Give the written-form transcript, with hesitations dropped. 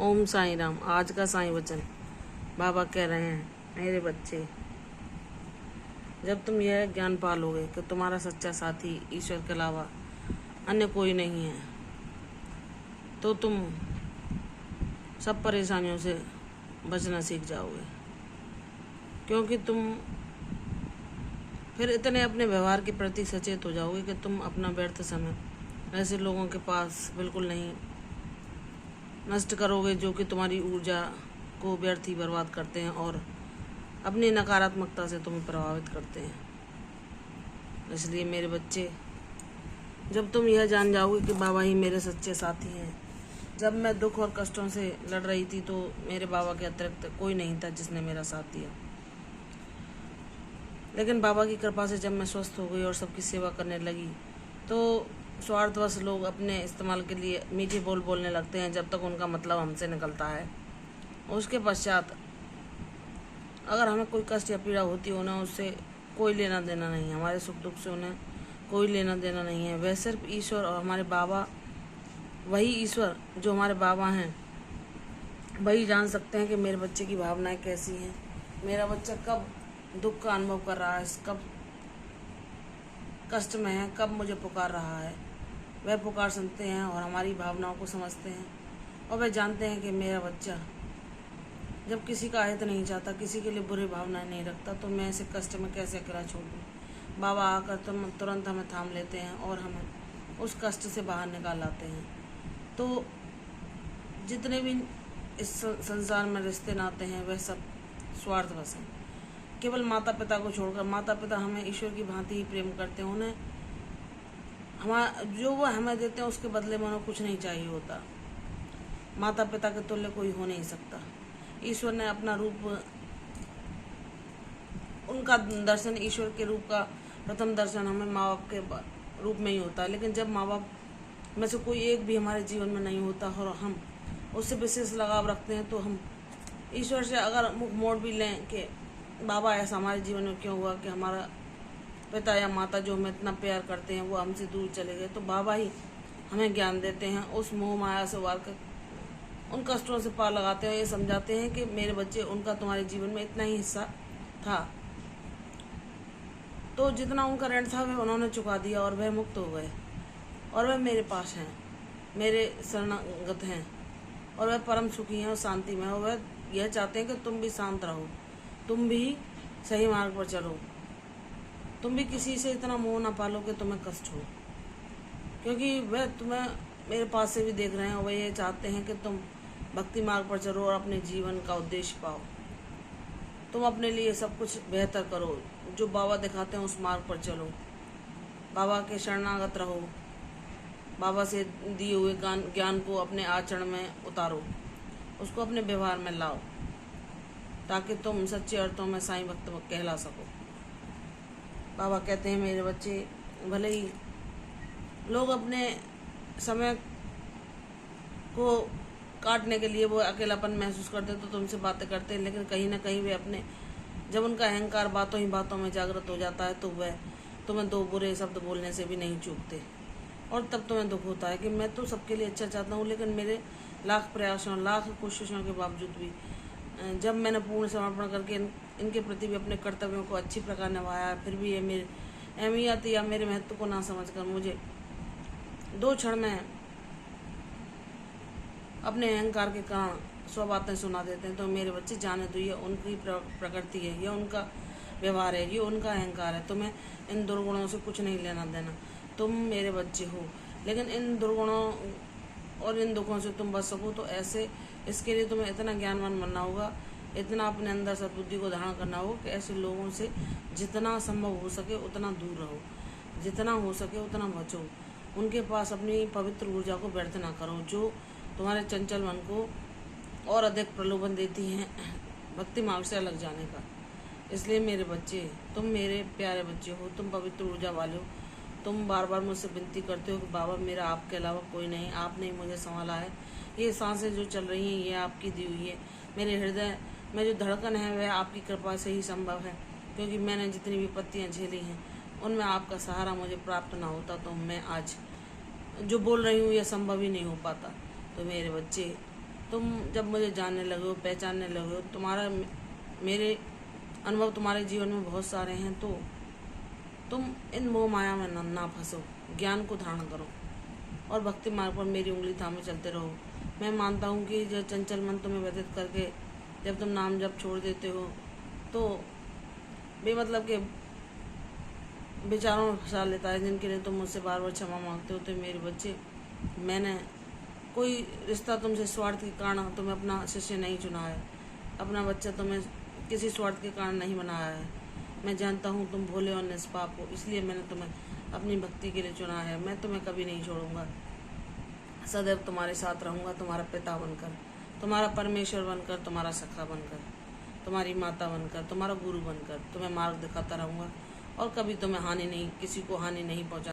ओम साईं राम। आज का साईं वचन बाबा कह रहे हैं, मेरे बच्चे, जब तुम यह ज्ञान पालोगे कि तुम्हारा सच्चा साथी ईश्वर के अलावा अन्य कोई नहीं है, तो तुम सब परेशानियों से बचना सीख जाओगे। क्योंकि तुम फिर इतने अपने व्यवहार के प्रति सचेत हो जाओगे कि तुम अपना व्यर्थ समय ऐसे लोगों के पास बिल्कुल नहीं नष्ट करोगे जो कि तुम्हारी ऊर्जा को व्यर्थ ही बर्बाद करते हैं और अपनी नकारात्मकता से तुम्हें प्रभावित करते हैं। इसलिए मेरे बच्चे, जब तुम यह जान जाओगे कि बाबा ही मेरे सच्चे साथी हैं। जब मैं दुख और कष्टों से लड़ रही थी तो मेरे बाबा के अतिरिक्त कोई नहीं था जिसने मेरा साथ दिया। लेकिन बाबा की कृपा से जब मैं स्वस्थ हो गई और सबकी सेवा करने लगी तो स्वार्थवश लोग अपने इस्तेमाल के लिए मीठे बोल बोलने लगते हैं जब तक उनका मतलब हमसे निकलता है। उसके पश्चात अगर हमें कोई कष्ट या पीड़ा होती हो ना, उससे कोई लेना देना नहीं है। हमारे सुख दुख से उन्हें कोई लेना देना नहीं है। वह सिर्फ ईश्वर और हमारे बाबा, वही ईश्वर जो हमारे बाबा हैं, वही जान सकते हैं कि मेरे बच्चे की भावनाएं कैसी हैं, मेरा बच्चा कब दुख का अनुभव कर रहा है, कब कष्ट में है, कब मुझे पुकार रहा है। वह पुकार सुनते हैं और हमारी भावनाओं को समझते हैं और वह जानते हैं कि मेरा बच्चा जब किसी का हित नहीं चाहता, किसी के लिए बुरी भावनाएं नहीं रखता, तो मैं इसे कष्ट में कैसे अकेला छोड़ दूँ। बाबा आकर तुरंत हमें थाम लेते हैं और हमें उस कष्ट से बाहर निकाल आते हैं। तो जितने भी इस संसार में रिश्ते नाते हैं वह सब स्वार्थवश हैं। केवल माता पिता को छोड़कर, माता पिता हमें ईश्वर की भांति ही प्रेम करते हैं। उन्हें जो वो हमें देते हैं उसके बदले में उन्हें कुछ नहीं चाहिए होता। माता पिता के तुल्य कोई हो नहीं सकता। ईश्वर ने अपना रूप, उनका दर्शन, ईश्वर के रूप का प्रथम दर्शन हमें माँ बाप के रूप में ही होता है। लेकिन जब माँ बाप में से कोई एक भी हमारे जीवन में नहीं होता और हम उससे विशेष लगाव रखते हैं, तो हम ईश्वर से अगर मुख मोड़ भी लें कि बाबा ऐसा हमारे जीवन में क्यों हुआ कि हमारा पिता या माता जो हमें इतना प्यार करते हैं वो हमसे दूर चले गए, तो बाबा ही हमें ज्ञान देते हैं। उस मोह माया से उबार कर उन कष्टों से पार लगाते हैं। ये समझाते हैं कि मेरे बच्चे, उनका तुम्हारे जीवन में इतना ही हिस्सा था, तो जितना उनका ऋण था वह उन्होंने चुका दिया और वह मुक्त हो गए और वह मेरे पास हैं, मेरे शरणागत हैं और वह परम सुखी हैं और शांति में। और वह यह चाहते हैं कि तुम भी शांत रहो, तुम भी सही मार्ग पर चलो, तुम भी किसी से इतना मोह ना पालो कि तुम्हें कष्ट हो। क्योंकि वह तुम्हें मेरे पास से भी देख रहे हैं और वह ये चाहते हैं कि तुम भक्ति मार्ग पर चलो और अपने जीवन का उद्देश्य पाओ। तुम अपने लिए सब कुछ बेहतर करो, जो बाबा दिखाते हैं उस मार्ग पर चलो, बाबा के शरणागत रहो, बाबा से दिए हुए ज्ञान को अपने आचरण में उतारो, उसको अपने व्यवहार में लाओ, ताकि तुम सच्चे अर्थों में साईं भक्त कहला सको। बाबा कहते हैं, मेरे बच्चे, भले ही लोग अपने समय को काटने के लिए वो अकेलापन महसूस करते तो तुमसे बातें करते हैं, लेकिन कहीं ना कहीं वे अपने, जब उनका अहंकार बातों ही बातों में जागृत हो जाता है तो वह तुम्हें दो बुरे शब्द बोलने से भी नहीं चूकते। और तब तुम्हें दुख होता है कि मैं तो सबके लिए अच्छा चाहता हूँ, लेकिन मेरे लाख प्रयासों, लाख कोशिशों के बावजूद भी, जब मैंने पूर्ण समर्पण करके इनके प्रति भी अपने कर्तव्यों को अच्छी प्रकार निभाया, फिर भी ये मेरी अहमियत या मेरे महत्व को ना समझकर मुझे 2 क्षण में अपने अहंकार के कारण 100 बातें सुना देते हैं। तो मेरे बच्चे, जाने दो, ये उनकी प्रकृति है, ये उनका व्यवहार है, ये उनका अहंकार है। तुम्हें इन दुर्गुणों से कुछ नहीं लेना देना। तुम मेरे बच्चे हो, लेकिन इन दुर्गुणों और इन दुखों से तुम बच सको तो इसके लिए तुम्हें इतना ज्ञानवान बनना होगा, इतना अपने अंदर सद्बुद्धि को धारण करना होगा कि ऐसे लोगों से जितना संभव हो सके उतना दूर रहो, जितना हो सके उतना बचो। उनके पास अपनी पवित्र ऊर्जा को व्यर्थ ना करो, जो तुम्हारे चंचल मन को और अधिक प्रलोभन देती हैं भक्ति मार्ग से अलग जाने का। इसलिए मेरे बच्चे, तुम मेरे प्यारे बच्चे हो, तुम पवित्र ऊर्जा वाले हो। तुम बार बार मुझसे विनती करते हो कि बाबा, मेरा आपके अलावा कोई नहीं, आपने ही मुझे संभाला है, ये सांसें जो चल रही हैं ये आपकी दी हुई है, मेरे हृदय में जो धड़कन है वह आपकी कृपा से ही संभव है। क्योंकि मैंने जितनी विपत्तियाँ झेली हैं उनमें आपका सहारा मुझे प्राप्त ना होता तो मैं आज जो बोल रही हूँ यह संभव ही नहीं हो पाता। तो मेरे बच्चे, तुम जब मुझे जानने लगे हो, पहचानने लगे हो, तुम्हारा मेरे अनुभव तुम्हारे जीवन में बहुत सारे हैं, तो तुम इन मोह माया में ना फंसो, ज्ञान को धारण करो और भक्ति मार्ग पर मेरी उंगली थामे चलते रहो। मैं मानता हूँ कि जो चंचल मन तुम्हें व्यतीत करके जब तुम नाम जब छोड़ देते हो तो बेमतलब के विचारों में फंसा लेता है, जिनके लिए तुम मुझसे बार बार क्षमा मांगते हो। तो मेरे बच्चे, मैंने कोई रिश्ता तुमसे स्वार्थ के कारण तुम्हें अपना शिष्य नहीं चुना है, अपना बच्चा तुम्हें किसी स्वार्थ के कारण नहीं बनाया है। मैं जानता हूँ तुम भोले और निष्पाप हो, इसलिए मैंने तुम्हें अपनी भक्ति के लिए चुना है। मैं तुम्हें कभी नहीं छोड़ूंगा, सदैव तुम्हारे साथ रहूंगा, तुम्हारा पिता बनकर, तुम्हारा परमेश्वर बनकर, तुम्हारा सखा बनकर, तुम्हारी माता बनकर, तुम्हारा गुरु बनकर तुम्हें मार्ग दिखाता रहूंगा और कभी तुम्हें हानि नहीं, किसी को हानि नहीं पहुंचा